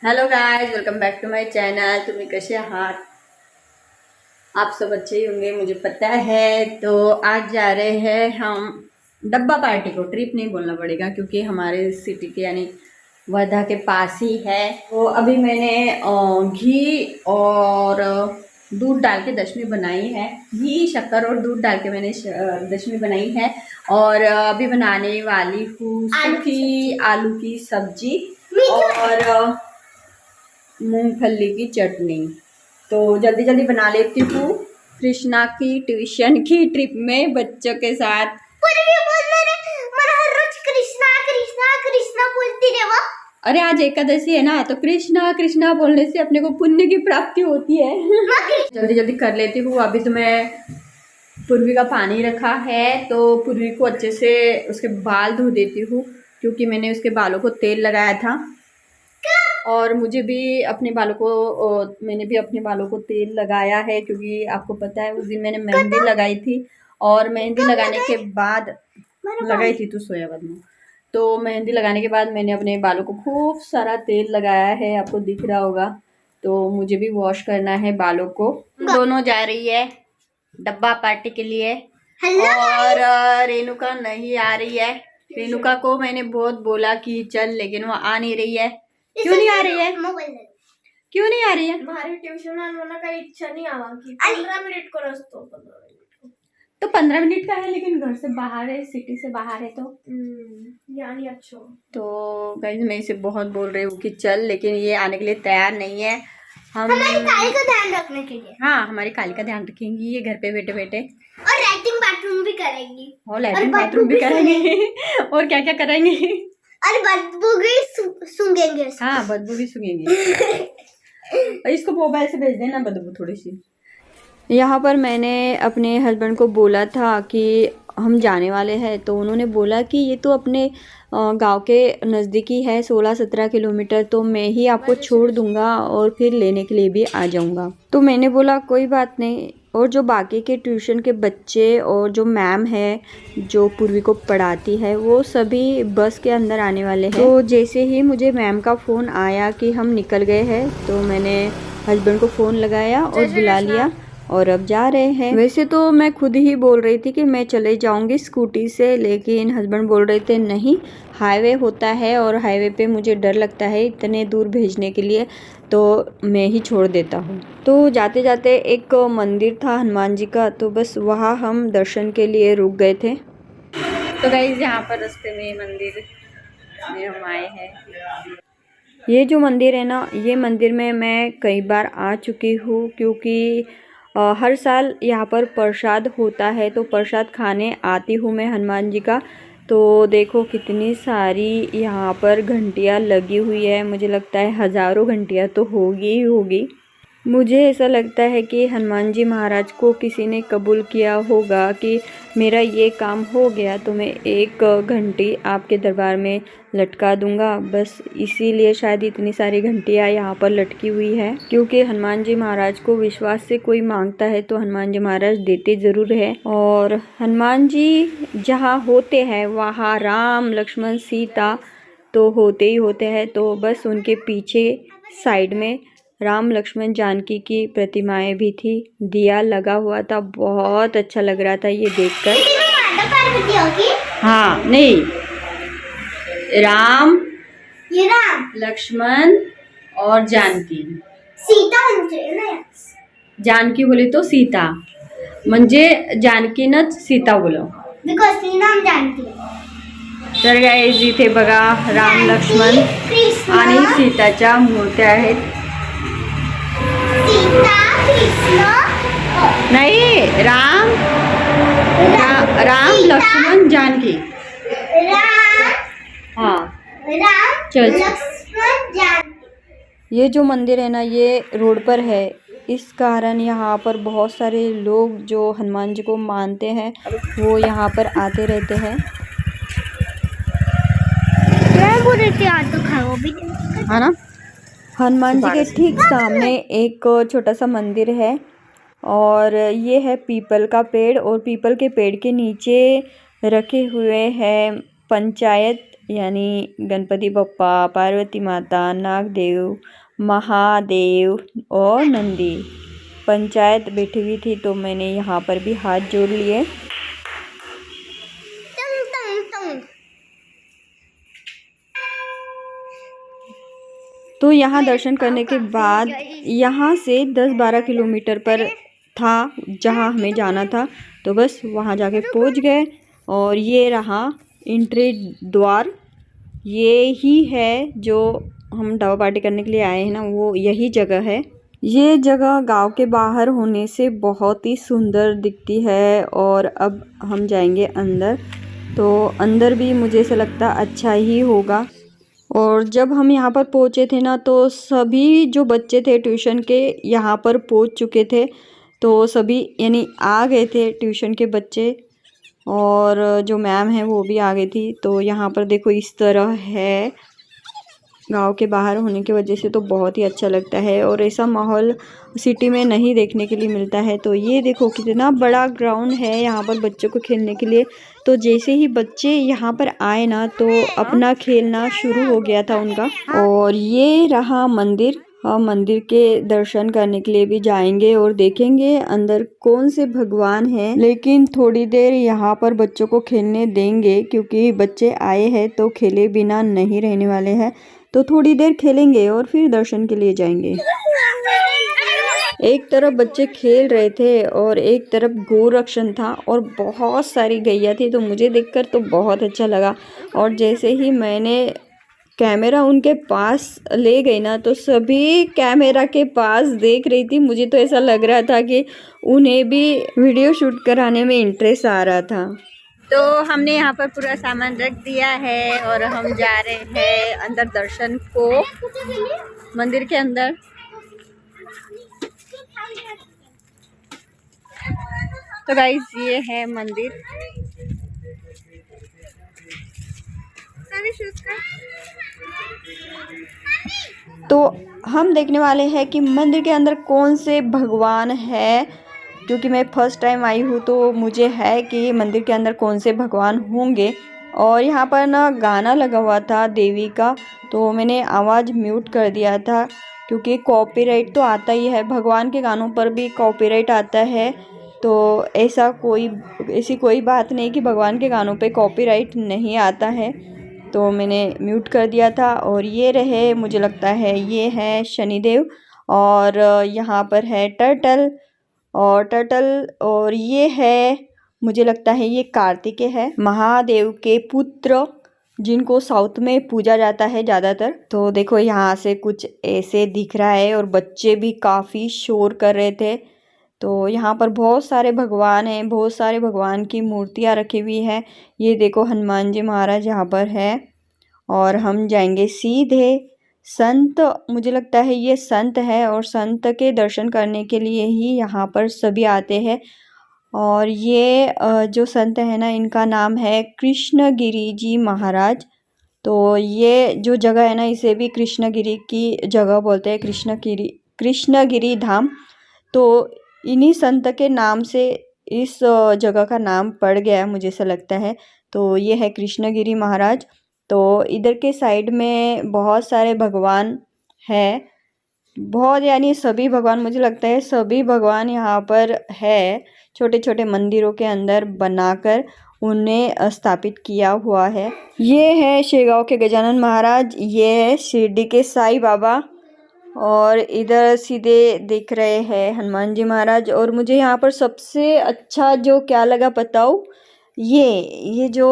Hello guys, welcome back to my channel. तुम्हें कैसे आहात? आप सब अच्छे ही होंगे, मुझे पता है। तो आज जा रहे हैं हम डब्बा पार्टी को। ट्रिप नहीं बोलना पड़ेगा क्योंकि हमारे सिटी के यानी वर्धा के पास ही है। तो अभी मैंने घी और दूध डाल के दशमी बनाई है। घी, शक्कर और दूध डाल के मैंने दशमी बनाई है। और अभी बनाने वाली हूँ सूखी आलू की सब्जी और मूंगफली की चटनी। तो जल्दी जल्दी बना लेती हूँ। कृष्णा की ट्यूशन की ट्रिप में बच्चों के साथ। कृष्णा बोलती रहे वो। अरे आज एकादशी है ना, तो कृष्णा कृष्णा बोलने से अपने को पुण्य की प्राप्ति होती है। जल्दी जल्दी कर लेती हूँ। अभी तो मैं पूर्वी का पानी रखा है, तो पूर्वी को अच्छे से उसके बाल धो देती हूँ क्योंकि मैंने उसके बालों को तेल लगाया था। और मुझे भी अपने बालों को मैंने भी अपने बालों को तेल लगाया है क्योंकि आपको पता है उस दिन मैंने मेहंदी लगाई थी। और मेहंदी लगाने के बाद लगाई थी तो सोयाबीन में। तो मेहंदी लगाने के बाद मैंने अपने बालों को खूब सारा तेल लगाया है, आपको दिख रहा होगा। तो मुझे भी वॉश करना है बालों को। दोनों जा रही है डब्बा पार्टी के लिए और रेणुका नहीं आ रही है। रेणुका को मैंने बहुत बोला कि चल, लेकिन वो आ नहीं रही है। क्यों नहीं आ रही है? क्यों नहीं आ रही है? भारी ट्यूशन आणण्याला काही इच्छा नहीं आवा की 15 मिनट को रस्तो 15 मिनट तो 15 मिनट का है, लेकिन घर से बाहर है, सिटी से बाहर है। तो यानी अच्छा। तो गाइस मैं इसे बहुत बोल रही हूँ कि चल, लेकिन ये आने के लिए तैयार नहीं है। हमारी काली का ध्यान रखने के लिए। हाँ, हमारी काली का ध्यान रखेंगी ये घर पे बैठे बैठे। और लैट्रिन बाथरूम भी करेंगी। और लैट्रिन बाथरूम भी करेंगे। और क्या क्या करेंगे? और बदबू भी सूंघेंगे। हाँ, बदबू भी सूंघेंगे। इसको मोबाइल से भेज देना बदबू थोड़ी सी। यहाँ पर मैंने अपने हस्बैंड को बोला था कि हम जाने वाले हैं, तो उन्होंने बोला कि ये तो अपने गांव के नज़दीकी है, 16-17 किलोमीटर, तो मैं ही आपको छोड़ दूंगा और फिर लेने के लिए भी आ जाऊंगा। तो मैंने बोला कोई बात नहीं। और जो बाकी के ट्यूशन के बच्चे और जो मैम है जो पूर्वी को पढ़ाती है, वो सभी बस के अंदर आने वाले हैं। तो जैसे ही मुझे मैम का फ़ोन आया कि हम निकल गए हैं, तो मैंने हस्बैंड को फ़ोन लगाया और बुला लिया और अब जा रहे हैं। वैसे तो मैं खुद ही बोल रही थी कि मैं चले जाऊंगी स्कूटी से, लेकिन हस्बैंड बोल रहे थे नहीं, हाईवे होता है और हाईवे पे मुझे डर लगता है इतने दूर भेजने के लिए, तो मैं ही छोड़ देता हूँ। तो जाते जाते एक मंदिर था हनुमान जी का, तो बस वहाँ हम दर्शन के लिए रुक गए थे। तो गाइस यहाँ पर रास्ते में मंदिर में हम आए हैं। ये जो मंदिर है ना, ये मंदिर में मैं कई बार आ चुकी हूँ क्योंकि हर साल यहाँ पर प्रसाद होता है, तो प्रसाद खाने आती हूँ मैं हनुमान जी का। तो देखो कितनी सारी यहाँ पर घंटियाँ लगी हुई है, मुझे लगता है हज़ारों घंटियाँ तो होगी ही होगी। मुझे ऐसा लगता है कि हनुमान जी महाराज को किसी ने कबूल किया होगा कि मेरा ये काम हो गया तो मैं एक घंटी आपके दरबार में लटका दूंगा। बस इसीलिए शायद इतनी सारी घंटियाँ यहाँ पर लटकी हुई है, क्योंकि हनुमान जी महाराज को विश्वास से कोई मांगता है तो हनुमान जी महाराज देते ज़रूर है। और हनुमान जी जहाँ होते हैं वहाँ राम लक्ष्मण सीता तो होते ही होते हैं। तो बस उनके पीछे साइड में राम लक्ष्मण जानकी की प्रतिमाएं भी थी, दिया लगा हुआ था, बहुत अच्छा लग रहा था ये देखकर। हाँ नहीं, राम लक्ष्मण और जानकी। सीता जानकी बोले तो सीता, म्हणजे जानकीनच सीता बोलो, बिकॉज नाम जानकी। तर गाइस इथे बघा राम लक्ष्मण आणि सीताच्या मूर्त्या आहेत। नहीं, राम लक्ष्मण जानकी। हाँ चल। ये जो मंदिर है ना, ये रोड पर है, इस कारण यहाँ पर बहुत सारे लोग जो हनुमान जी को मानते हैं वो यहाँ पर आते रहते हैं। है ना, हनुमान जी के ठीक सामने एक छोटा सा मंदिर है और ये है पीपल का पेड़, और पीपल के पेड़ के नीचे रखे हुए हैं पंचायत यानी गणपति बप्पा, पार्वती माता, नागदेव, महादेव और नंदी पंचायत बैठी हुई थी, तो मैंने यहाँ पर भी हाथ जोड़ लिए। तो यहाँ दर्शन करने के बाद यहाँ से 10-12 किलोमीटर पर था जहाँ हमें जाना था, तो बस वहाँ जाके पहुँच गए। और ये रहा एंट्री द्वार, ये ही है जो हम दावा पार्टी करने के लिए आए हैं ना, वो यही जगह है। ये जगह गांव के बाहर होने से बहुत ही सुंदर दिखती है। और अब हम जाएंगे अंदर, तो अंदर भी मुझे ऐसा लगता अच्छा ही होगा। और जब हम यहाँ पर पहुँचे थे ना, तो सभी जो बच्चे थे ट्यूशन के यहाँ पर पहुँच चुके थे, तो सभी यानी आ गए थे ट्यूशन के बच्चे, और जो मैम है वो भी आ गई थी। तो यहाँ पर देखो इस तरह है, गांव के बाहर होने की वजह से तो बहुत ही अच्छा लगता है, और ऐसा माहौल सिटी में नहीं देखने के लिए मिलता है। तो ये देखो कितना बड़ा ग्राउंड है यहाँ पर बच्चों को खेलने के लिए। तो जैसे ही बच्चे यहाँ पर आए ना, तो अपना खेलना शुरू हो गया था उनका। और ये रहा मंदिर, हम मंदिर के दर्शन करने के लिए भी जाएंगे और देखेंगे अंदर कौन से भगवान हैं। लेकिन थोड़ी देर यहाँ पर बच्चों को खेलने देंगे, क्योंकि बच्चे आए हैं तो खेले बिना नहीं रहने वाले हैं। तो थोड़ी देर खेलेंगे और फिर दर्शन के लिए जाएंगे। एक तरफ बच्चे खेल रहे थे और एक तरफ गोरक्षण था, और बहुत सारी गैया थी, तो मुझे देखकर तो बहुत अच्छा लगा। और जैसे ही मैंने कैमरा उनके पास ले गई ना, तो सभी कैमरा के पास देख रही थी। मुझे तो ऐसा लग रहा था कि उन्हें भी वीडियो शूट कराने में इंटरेस्ट आ रहा था। तो हमने यहाँ पर पूरा सामान रख दिया है और हम जा रहे हैं अंदर दर्शन को, मंदिर के अंदर। तो गाइस ये है मंदिर। तो हम देखने वाले हैं कि मंदिर के अंदर कौन से भगवान है, क्योंकि मैं फर्स्ट टाइम आई हूँ, तो मुझे है कि मंदिर के अंदर कौन से भगवान होंगे। और यहाँ पर ना गाना लगा हुआ था देवी का, तो मैंने आवाज़ म्यूट कर दिया था, क्योंकि कॉपीराइट तो आता ही है, भगवान के गानों पर भी कॉपीराइट आता है। तो ऐसी कोई बात नहीं कि भगवान के गानों पे कॉपीराइट नहीं आता है, तो मैंने म्यूट कर दिया था। और ये रहे, मुझे लगता है ये है शनिदेव, और यहाँ पर है टर्टल, और ये है, मुझे लगता है ये कार्तिकेय है, महादेव के पुत्र, जिनको साउथ में पूजा जाता है ज़्यादातर। तो देखो यहाँ से कुछ ऐसे दिख रहा है, और बच्चे भी काफ़ी शोर कर रहे थे। तो यहाँ पर बहुत सारे भगवान हैं, बहुत सारे भगवान की मूर्तियाँ रखी हुई हैं। ये देखो हनुमान जी महाराज यहाँ पर है। और हम जाएंगे सीधे संत, मुझे लगता है ये संत है, और संत के दर्शन करने के लिए ही यहाँ पर सभी आते हैं। और ये जो संत है ना, इनका नाम है कृष्णगिरी जी महाराज। तो ये जो जगह है ना, इसे भी कृष्णगिरी की जगह बोलते हैं, कृष्णगिरी धाम। तो इन्हीं संत के नाम से इस जगह का नाम पड़ गया, मुझे ऐसा लगता है। तो ये है कृष्णगिरी महाराज। तो इधर के साइड में बहुत सारे भगवान हैं, बहुत यानी सभी भगवान, मुझे लगता है सभी भगवान यहाँ पर है, छोटे छोटे मंदिरों के अंदर बनाकर उन्हें स्थापित किया हुआ है। ये है शेगांव के गजानन महाराज, ये है शिरडी के साईं बाबा, और इधर सीधे दिख रहे हैं हनुमान जी महाराज। और मुझे यहाँ पर सबसे अच्छा जो क्या लगा बताओ, ये जो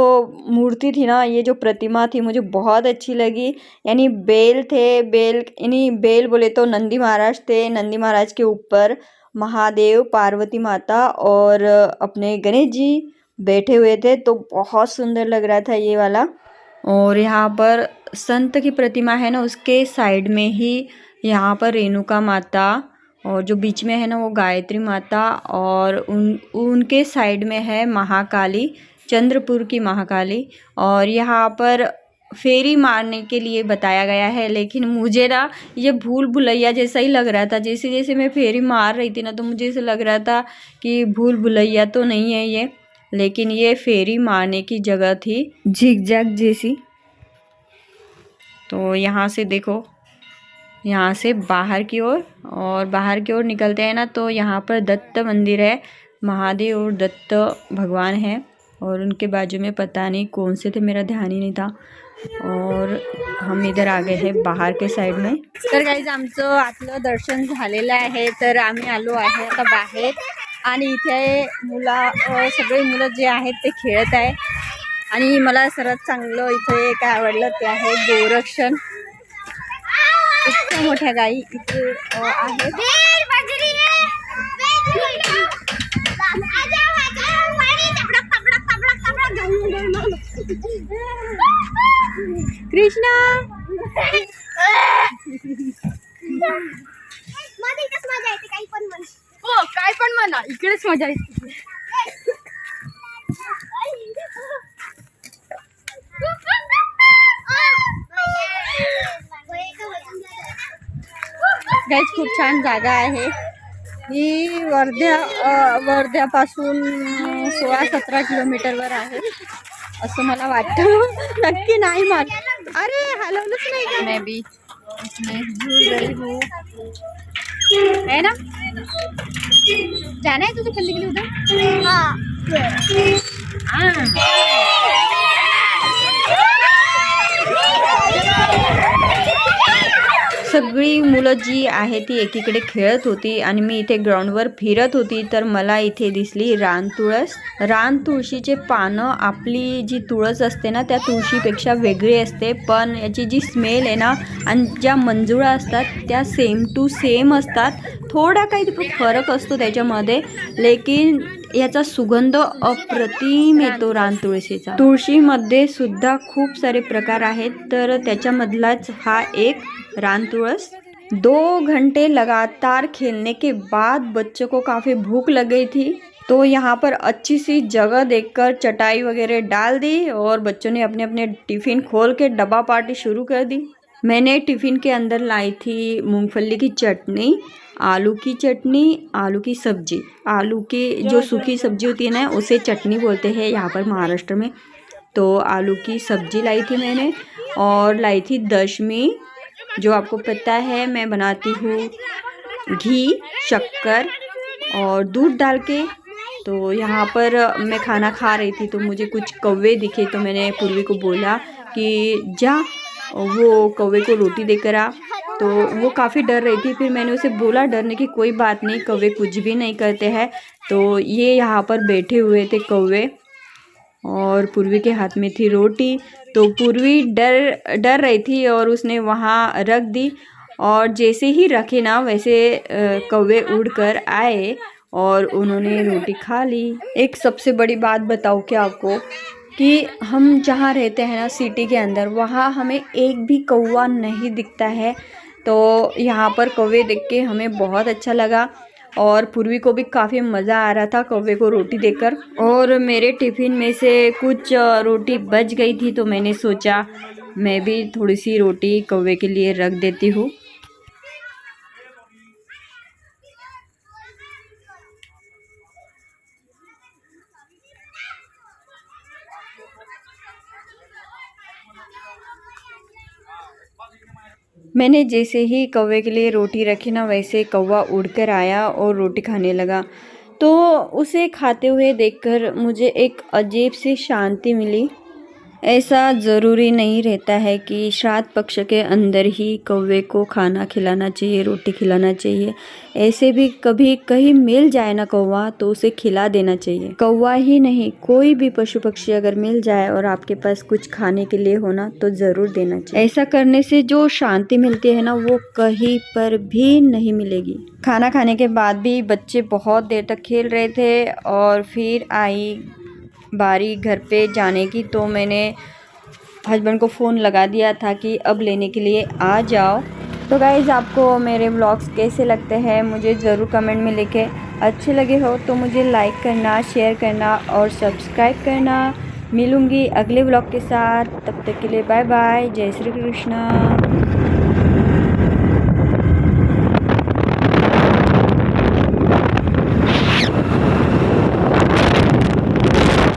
मूर्ति थी ना, ये जो प्रतिमा थी, मुझे बहुत अच्छी लगी। यानी बेल थे, बेल बोले तो नंदी महाराज थे, नंदी महाराज के ऊपर महादेव, पार्वती माता और अपने गणेश जी बैठे हुए थे। तो बहुत सुंदर लग रहा था ये वाला। और यहाँ पर संत की प्रतिमा है ना, उसके साइड में ही यहाँ पर रेणुका माता, और जो बीच में है ना वो गायत्री माता, और उनके साइड में है महाकाली, चंद्रपुर की महाकाली। और यहाँ पर फेरी मारने के लिए बताया गया है, लेकिन मुझे ना ये भूल भुलैया जैसा ही लग रहा था। जैसे जैसे मैं फेरी मार रही थी ना, तो मुझे ऐसा लग रहा था कि भूल भुलैया तो नहीं है ये, लेकिन ये फेरी मारने की जगह थी, झिकझैक जैसी। तो यहाँ से देखो, यहाँ से बाहर की ओर, और बाहर की ओर निकलते हैं ना तो यहाँ पर दत्त मंदिर है। महादेव और दत्त भगवान हैं और उनके बाजू में पता नहीं कौन से थे, मेरा ध्यान ही नहीं था। और हम इधर आ गए हैं बाहर के साईड में। तर गाईज आमचं आतलं दर्शन झालेलं आहे, तर आम्ही आलो आहे आता बाहेर आणि इथे सगळे मुलं जे आहेत ते खेळत आहे आणि मला सर्वात चांगलं इथे काय आवडलं ते आहे गोरक्षण। इतक्या मोठ्या गाई इथे आहेत। कृष्णा काय पण म्हणा, इकडेच मजा येते। गाईज खूप छान जागा आहे ही। वर्ध्यापासून 16-17 किलोमीटरवर आहे असं मला वाटतं, नक्की नाही माहित। अरे हलवलंच नाही का? मैं भी इसमें झूल रही हूँ, है ना? जाना है तुझे खेलने के लिए उधर? हाँ। सगळी मुलं जी आहे ती एकीकडे खेळत होती आणि मी इथे ग्राउंडवर फिरत होती, तर मला इथे दिसली रानतुळस। रानतुळशीचे पानं आपली जी तुळस असते ना त्या तुळशीपेक्षा वेगळी असते, पण याची जी स्मेल आहे ना आणि ज्या मंजुळा असतात त्या सेम टू सेम असतात। थोडा काही फरक असतो त्याच्यामध्ये, लेकिन याचा सुगंध अप्रतिम येतो रानतुळशीचा। तुळशीमध्ये सुद्धा खूप सारे प्रकार आहेत, तर त्याच्यामधलाच हा एक रानतुळस। 2 घंटे लगातार खेलने के बाद बच्चों को काफ़ी भूख लग गई थी, तो यहाँ पर अच्छी सी जगह देखकर चटाई वगैरह डाल दी और बच्चों ने अपने अपने टिफ़िन खोल के डब्बा पार्टी शुरू कर दी। मैंने टिफ़िन के अंदर लाई थी मूंगफली की चटनी, आलू की चटनी, आलू की सब्जी। आलू की जो सूखी सब्जी होती है ना उसे चटनी बोलते हैं यहाँ पर महाराष्ट्र में। तो आलू की सब्जी लाई थी मैंने, और लाई थी दशमी, जो आपको पता है मैं बनाती हूँ घी, शक्कर और दूध डाल के। तो यहाँ पर मैं खाना खा रही थी तो मुझे कुछ कौवे दिखे, तो मैंने पूर्वी को बोला कि जा वो कौवे को रोटी देकर आ। तो वो काफ़ी डर रही थी, फिर मैंने उसे बोला डरने की कोई बात नहीं, कौवे कुछ भी नहीं करते हैं। तो ये यहाँ पर बैठे हुए थे कौवे और पूर्वी के हाथ में थी रोटी। तो पूर्वी डर रही थी और उसने वहाँ रख दी, और जैसे ही रखे ना वैसे कौवे उड़कर आए और उन्होंने रोटी खा ली। एक सबसे बड़ी बात बताऊँ क्या आपको, कि हम जहाँ रहते हैं ना सिटी के अंदर, वहाँ हमें एक भी कौवा नहीं दिखता है। तो यहाँ पर कौवे देख के हमें बहुत अच्छा लगा और पूर्वी को भी काफ़ी मज़ा आ रहा था कौवे को रोटी देकर। और मेरे टिफ़िन में से कुछ रोटी बच गई थी, तो मैंने सोचा मैं भी थोड़ी सी रोटी कौवे के लिए रख देती हूँ। मैंने जैसे ही कौवे के लिए रोटी रखी ना वैसे कौवा उड़कर आया और रोटी खाने लगा। तो उसे खाते हुए देखकर मुझे एक अजीब सी शांति मिली। ऐसा ज़रूरी नहीं रहता है कि श्राद्ध पक्ष के अंदर ही कौवे को खाना खिलाना चाहिए, रोटी खिलाना चाहिए। ऐसे भी कभी कहीं मिल जाए ना कौवा तो उसे खिला देना चाहिए। कौवा ही नहीं, कोई भी पशु पक्षी अगर मिल जाए और आपके पास कुछ खाने के लिए हो ना तो ज़रूर देना चाहिए। ऐसा करने से जो शांति मिलती है ना वो कहीं पर भी नहीं मिलेगी। खाना खाने के बाद भी बच्चे बहुत देर तक खेल रहे थे और फिर आई बारी घर पे जाने की, तो मैंने हस्बैंड को फ़ोन लगा दिया था कि अब लेने के लिए आ जाओ। तो गाइज़ आपको मेरे व्लॉग्स कैसे लगते हैं मुझे ज़रूर कमेंट में लिखे। अच्छे लगे हो तो मुझे लाइक करना, शेयर करना और सब्सक्राइब करना। मिलूँगी अगले व्लॉग के साथ, तब तक के लिए बाय बाय। जय श्री कृष्णा।